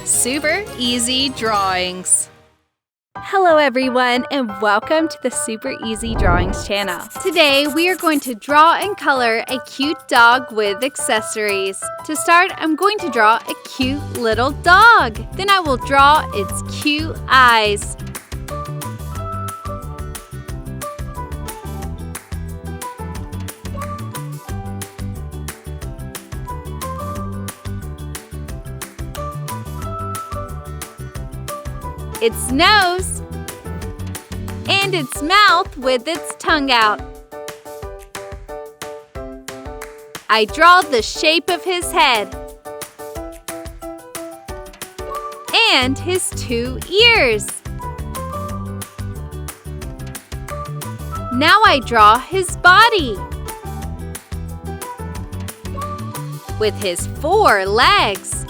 Super Easy Drawings. Hello everyone and welcome to the Super Easy Drawings channel. Today we are going to draw and color a cute dog with accessories. To start, I'm going to draw a cute little dog. Then I will draw its cute eyes. Its nose, and its mouth with its tongue out. I draw the shape of his head and his 2 ears. Now I draw his body with his 4 legs.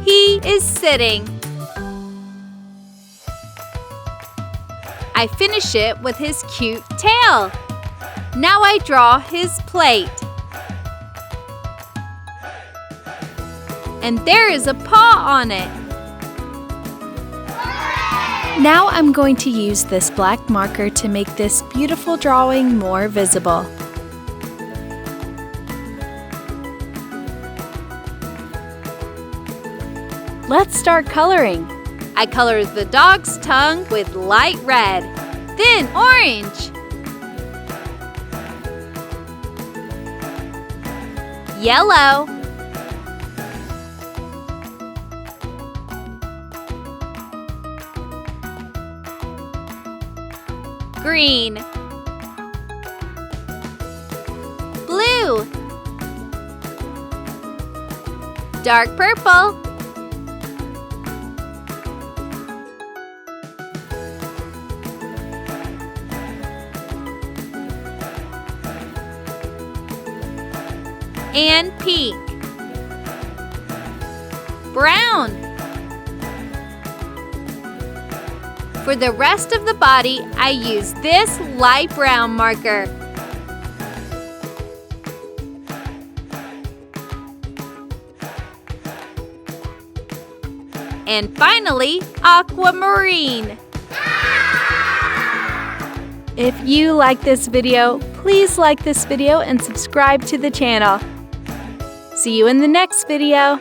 He is sitting. I finish it with his cute tail. Now I draw his plate. And there is a paw on it. Now I'm going to use this black marker to make this beautiful drawing more visible. Let's start coloring. I color the dog's tongue with light red, then orange, yellow, green, blue, dark purple, and pink, brown. For the rest of the body, I use this light brown marker. And finally, aquamarine. If you like this video, please like this video and subscribe to the channel. See you in the next video.